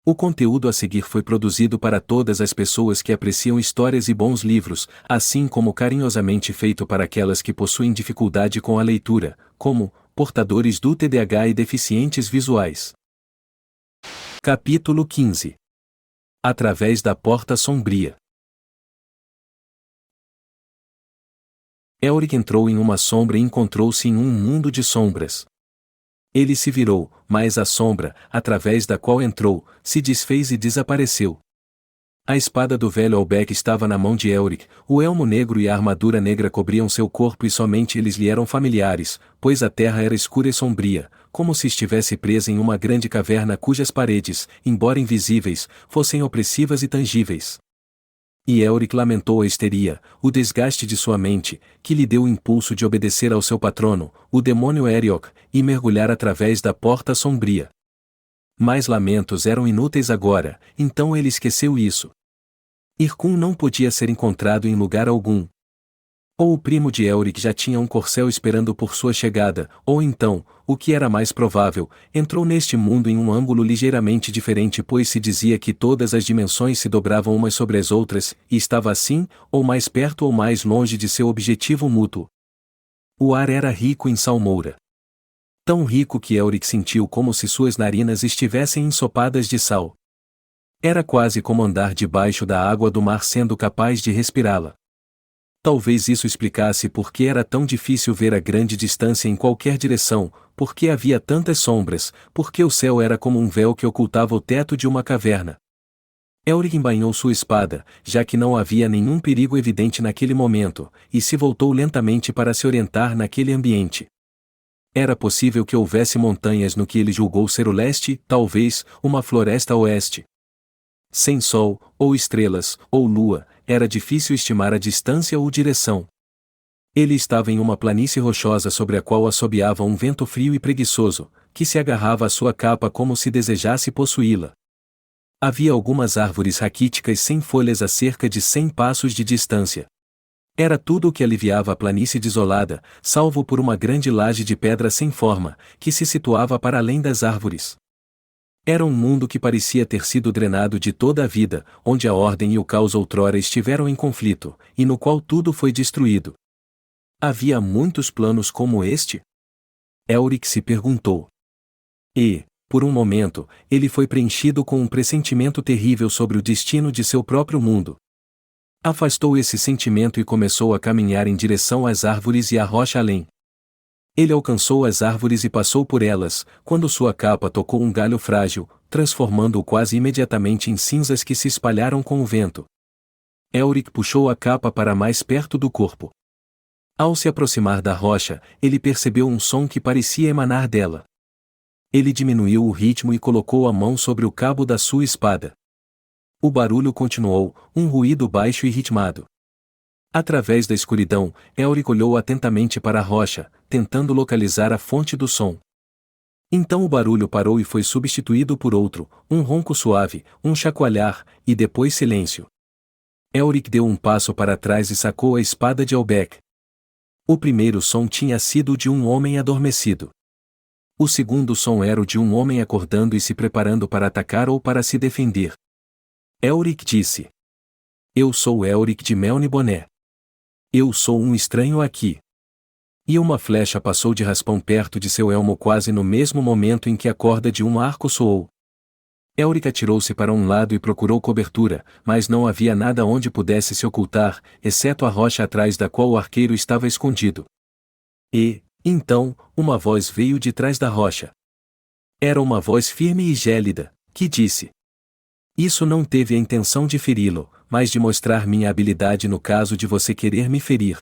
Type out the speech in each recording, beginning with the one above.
O conteúdo a seguir foi produzido para todas as pessoas que apreciam histórias e bons livros, assim como carinhosamente feito para aquelas que possuem dificuldade com a leitura, como portadores do TDAH e deficientes visuais. Capítulo 15. Através da Porta Sombria. Elric entrou em uma sombra e encontrou-se em um mundo de sombras. Ele se virou, mas a sombra, através da qual entrou, se desfez e desapareceu. A espada do velho Albec estava na mão de Elric, o elmo negro e a armadura negra cobriam seu corpo e somente eles lhe eram familiares, pois a terra era escura e sombria, como se estivesse presa em uma grande caverna cujas paredes, embora invisíveis, fossem opressivas e tangíveis. E Elric lamentou a histeria, o desgaste de sua mente, que lhe deu o impulso de obedecer ao seu patrono, o demônio Eriok, e mergulhar através da Porta Sombria. Mas lamentos eram inúteis agora, então ele esqueceu isso. Irkun não podia ser encontrado em lugar algum. Ou o primo de Elric já tinha um corcel esperando por sua chegada, ou então, o que era mais provável, entrou neste mundo em um ângulo ligeiramente diferente, pois se dizia que todas as dimensões se dobravam umas sobre as outras, e estava assim, ou mais perto ou mais longe de seu objetivo mútuo. O ar era rico em salmoura. Tão rico que Elric sentiu como se suas narinas estivessem ensopadas de sal. Era quase como andar debaixo da água do mar sendo capaz de respirá-la. Talvez isso explicasse por que era tão difícil ver a grande distância em qualquer direção, por que havia tantas sombras, porque o céu era como um véu que ocultava o teto de uma caverna. Elric embainhou sua espada, já que não havia nenhum perigo evidente naquele momento, e se voltou lentamente para se orientar naquele ambiente. Era possível que houvesse montanhas no que ele julgou ser o leste, talvez, uma floresta a oeste. Sem sol, ou estrelas, ou lua, era difícil estimar a distância ou direção. Ele estava em uma planície rochosa sobre a qual assobiava um vento frio e preguiçoso, que se agarrava à sua capa como se desejasse possuí-la. Havia algumas árvores raquíticas sem folhas a cerca de 100 passos de distância. Era tudo o que aliviava a planície desolada, salvo por uma grande laje de pedra sem forma, que se situava para além das árvores. Era um mundo que parecia ter sido drenado de toda a vida, onde a ordem e o caos outrora estiveram em conflito, e no qual tudo foi destruído. Havia muitos planos como este? Elric se perguntou. E, por um momento, ele foi preenchido com um pressentimento terrível sobre o destino de seu próprio mundo. Afastou esse sentimento e começou a caminhar em direção às árvores e à rocha além. Ele alcançou as árvores e passou por elas, quando sua capa tocou um galho frágil, transformando-o quase imediatamente em cinzas que se espalharam com o vento. Elric puxou a capa para mais perto do corpo. Ao se aproximar da rocha, ele percebeu um som que parecia emanar dela. Ele diminuiu o ritmo e colocou a mão sobre o cabo da sua espada. O barulho continuou, um ruído baixo e ritmado. Através da escuridão, Elric olhou atentamente para a rocha, tentando localizar a fonte do som. Então o barulho parou e foi substituído por outro, um ronco suave, um chacoalhar, e depois silêncio. Elric deu um passo para trás e sacou a espada de Albec. O primeiro som tinha sido o de um homem adormecido. O segundo som era o de um homem acordando e se preparando para atacar ou para se defender. Elric disse: "Eu sou Elric de Melniboné. Eu sou um estranho aqui." E uma flecha passou de raspão perto de seu elmo quase no mesmo momento em que a corda de um arco soou. Elric atirou-se para um lado e procurou cobertura, mas não havia nada onde pudesse se ocultar, exceto a rocha atrás da qual o arqueiro estava escondido. E, então, uma voz veio de trás da rocha. Era uma voz firme e gélida, que disse: "Isso não teve a intenção de feri-lo, mas de mostrar minha habilidade no caso de você querer me ferir.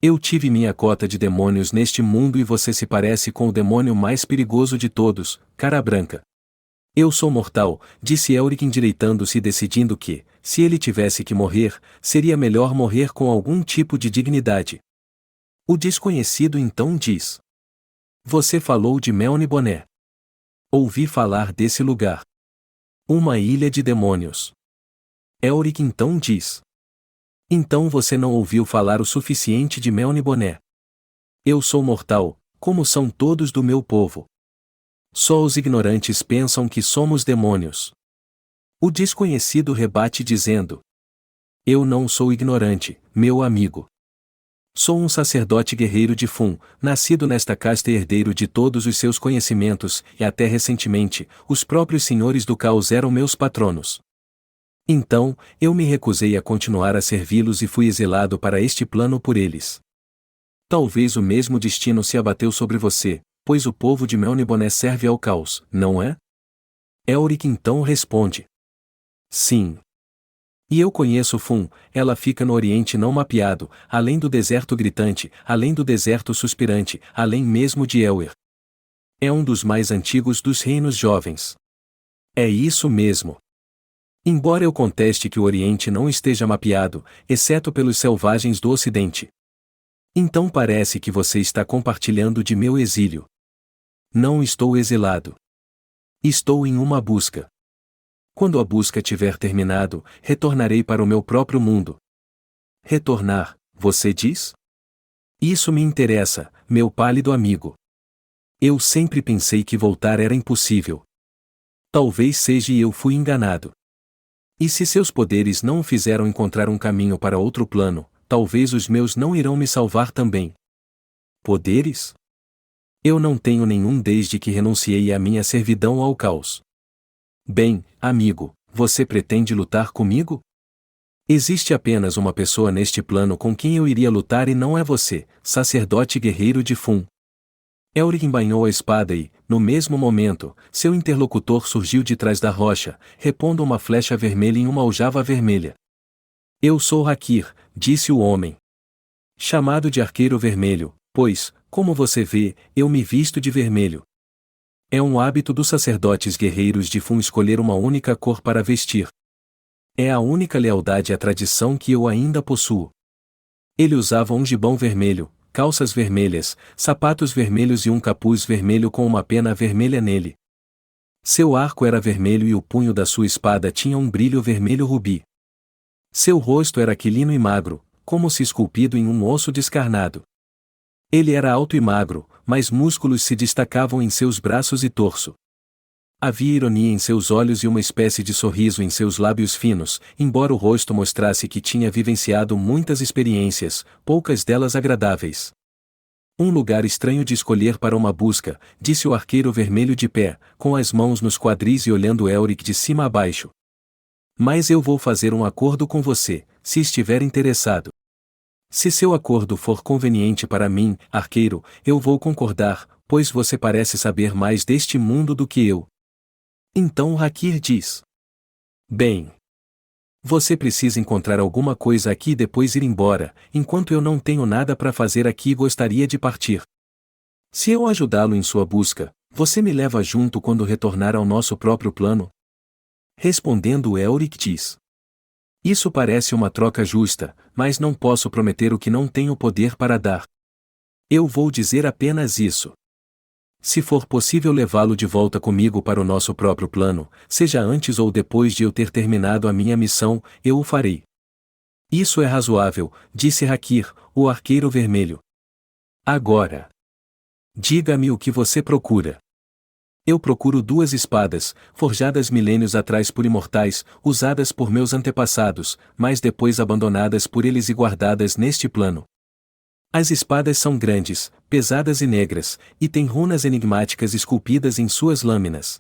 Eu tive minha cota de demônios neste mundo e você se parece com o demônio mais perigoso de todos, Cara Branca." "Eu sou mortal", disse Elric endireitando-se e decidindo que, se ele tivesse que morrer, seria melhor morrer com algum tipo de dignidade. O desconhecido então diz: "Você falou de Melniboné. Ouvi falar desse lugar. Uma ilha de demônios." Elric então diz: "Então você não ouviu falar o suficiente de Melniboné. Eu sou mortal, como são todos do meu povo. Só os ignorantes pensam que somos demônios." O desconhecido rebate dizendo: Eu não sou ignorante, meu amigo. Sou um sacerdote guerreiro de Fum, nascido nesta casta e herdeiro de todos os seus conhecimentos, e até recentemente, os próprios senhores do caos eram meus patronos. Então, eu me recusei a continuar a servi-los e fui exilado para este plano por eles. Talvez o mesmo destino se abateu sobre você, pois o povo de Melniboné serve ao caos, não é? Elric então responde: Sim. E eu conheço Fum, ela fica no Oriente não mapeado, além do deserto gritante, além do deserto suspirante, além mesmo de Elwir. É um dos mais antigos dos reinos jovens. É isso mesmo. Embora eu conteste que o Oriente não esteja mapeado, exceto pelos selvagens do Ocidente. Então parece que você está compartilhando de meu exílio. Não estou exilado. Estou em uma busca. Quando a busca tiver terminado, retornarei para o meu próprio mundo. Retornar, você diz? Isso me interessa, meu pálido amigo. Eu sempre pensei que voltar era impossível. Talvez seja e eu fui enganado. E se seus poderes não o fizeram encontrar um caminho para outro plano, talvez os meus não irão me salvar também. Poderes? Eu não tenho nenhum desde que renunciei à minha servidão ao caos. Bem, amigo, você pretende lutar comigo? Existe apenas uma pessoa neste plano com quem eu iria lutar e não é você, sacerdote guerreiro de Fum. Elric embainhou a espada e, no mesmo momento, seu interlocutor surgiu de trás da rocha, repondo uma flecha vermelha em uma aljava vermelha. Eu sou Hakir, disse o homem. Chamado de Arqueiro Vermelho, pois, como você vê, eu me visto de vermelho. É um hábito dos sacerdotes guerreiros de Fum escolher uma única cor para vestir. É a única lealdade à tradição que eu ainda possuo. Ele usava um gibão vermelho, calças vermelhas, sapatos vermelhos e um capuz vermelho com uma pena vermelha nele. Seu arco era vermelho e o punho da sua espada tinha um brilho vermelho rubi. Seu rosto era aquilino e magro, como se esculpido em um osso descarnado. Ele era alto e magro, mas músculos se destacavam em seus braços e torso. Havia ironia em seus olhos e uma espécie de sorriso em seus lábios finos, embora o rosto mostrasse que tinha vivenciado muitas experiências, poucas delas agradáveis. Um lugar estranho de escolher para uma busca, disse o Arqueiro Vermelho de pé, com as mãos nos quadris e olhando Elric de cima a baixo. Mas eu vou fazer um acordo com você, se estiver interessado. Se seu acordo for conveniente para mim, arqueiro, eu vou concordar, pois você parece saber mais deste mundo do que eu. Então Hakir diz: Bem, você precisa encontrar alguma coisa aqui e depois ir embora, enquanto eu não tenho nada para fazer aqui e gostaria de partir. Se eu ajudá-lo em sua busca, você me leva junto quando retornar ao nosso próprio plano? Respondendo Elric diz: Isso parece uma troca justa, mas não posso prometer o que não tenho poder para dar. Eu vou dizer apenas isso. Se for possível levá-lo de volta comigo para o nosso próprio plano, seja antes ou depois de eu ter terminado a minha missão, eu o farei. Isso é razoável, disse Hakir, o Arqueiro Vermelho. Agora, diga-me o que você procura. Eu procuro 2 espadas, forjadas milênios atrás por imortais, usadas por meus antepassados, mas depois abandonadas por eles e guardadas neste plano. As espadas são grandes, pesadas e negras, e têm runas enigmáticas esculpidas em suas lâminas.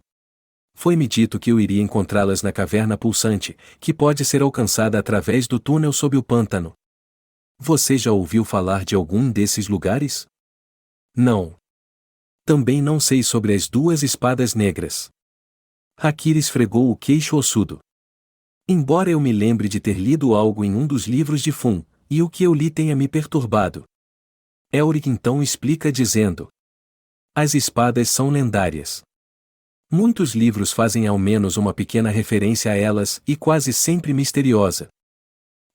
Foi-me dito que eu iria encontrá-las na caverna pulsante, que pode ser alcançada através do túnel sob o pântano. Você já ouviu falar de algum desses lugares? Não. Também não sei sobre as 2 espadas negras. Hakir esfregou o queixo ossudo. Embora eu me lembre de ter lido algo em um dos livros de Fum, e o que eu li tenha me perturbado. Elric então explica dizendo: As espadas são lendárias. Muitos livros fazem ao menos uma pequena referência a elas e quase sempre misteriosa.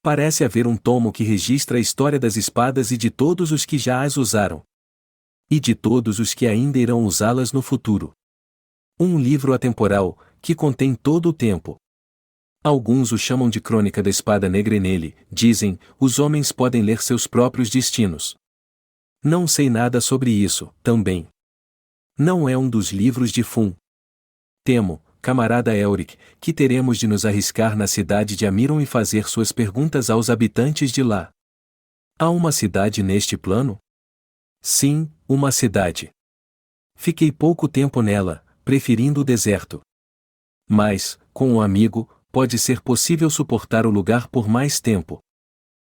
Parece haver um tomo que registra a história das espadas e de todos os que já as usaram. E de todos os que ainda irão usá-las no futuro. Um livro atemporal, que contém todo o tempo. Alguns o chamam de Crônica da Espada Negra e nele, dizem, os homens podem ler seus próprios destinos. Não sei nada sobre isso, também. Não é um dos livros de Fum. Temo, camarada Elric, que teremos de nos arriscar na cidade de Amiron e fazer suas perguntas aos habitantes de lá. Há uma cidade neste plano? Sim, uma cidade. Fiquei pouco tempo nela, preferindo o deserto. Mas, com um amigo, pode ser possível suportar o lugar por mais tempo.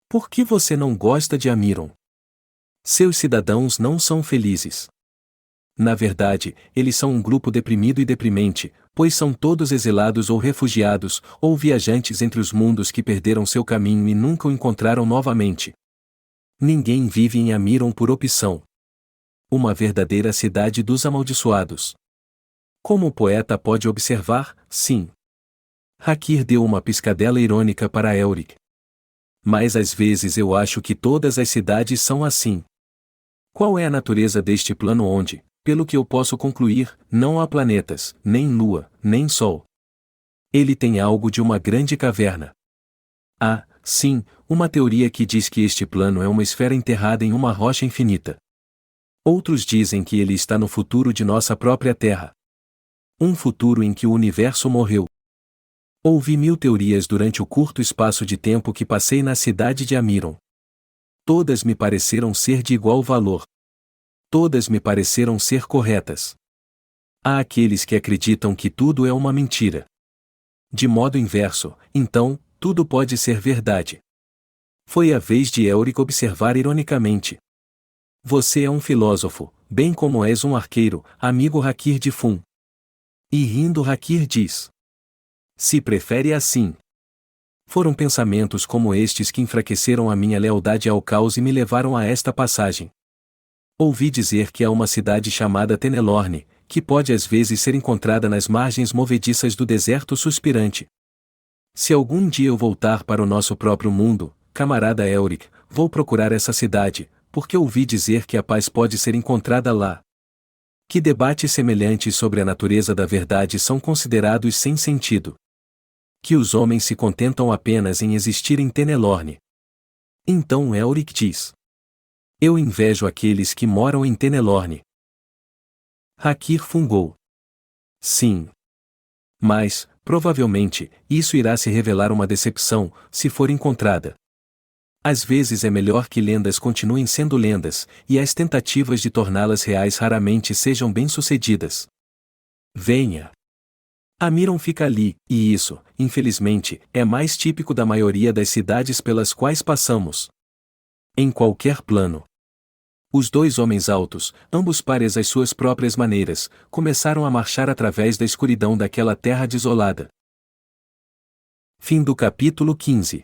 Por que você não gosta de Amiron? Seus cidadãos não são felizes. Na verdade, eles são um grupo deprimido e deprimente, pois são todos exilados ou refugiados, ou viajantes entre os mundos que perderam seu caminho e nunca o encontraram novamente. Ninguém vive em Amiron por opção. Uma verdadeira cidade dos amaldiçoados. Como o poeta pode observar, sim. Hakir deu uma piscadela irônica para Elric. Mas às vezes eu acho que todas as cidades são assim. Qual é a natureza deste plano onde, pelo que eu posso concluir, não há planetas, nem lua, nem sol? Ele tem algo de uma grande caverna. Há, sim, uma teoria que diz que este plano é uma esfera enterrada em uma rocha infinita. Outros dizem que ele está no futuro de nossa própria Terra. Um futuro em que o universo morreu. Ouvi 1000 teorias durante o curto espaço de tempo que passei na cidade de Amiron. Todas me pareceram ser de igual valor. Todas me pareceram ser corretas. Há aqueles que acreditam que tudo é uma mentira. De modo inverso, então, tudo pode ser verdade. Foi a vez de Elric observar ironicamente. Você é um filósofo, bem como és um arqueiro, amigo Hakir de Fum. E rindo Hakir diz. Se prefere assim. Foram pensamentos como estes que enfraqueceram a minha lealdade ao caos e me levaram a esta passagem. Ouvi dizer que há uma cidade chamada Tenelorne, que pode às vezes ser encontrada nas margens movediças do deserto suspirante. Se algum dia eu voltar para o nosso próprio mundo, camarada Elric, vou procurar essa cidade, porque ouvi dizer que a paz pode ser encontrada lá. Que debates semelhantes sobre a natureza da verdade são considerados sem sentido. Que os homens se contentam apenas em existir em Tenelorne. Então Elric diz. Eu invejo aqueles que moram em Tenelorne. Hakir fungou. Sim. Mas, provavelmente, isso irá se revelar uma decepção, se for encontrada. Às vezes é melhor que lendas continuem sendo lendas, e as tentativas de torná-las reais raramente sejam bem-sucedidas. Venha. Amiron fica ali, e isso, infelizmente, é mais típico da maioria das cidades pelas quais passamos. Em qualquer plano. Os dois homens altos, ambos párias às suas próprias maneiras, começaram a marchar através da escuridão daquela terra desolada. Fim do capítulo 15.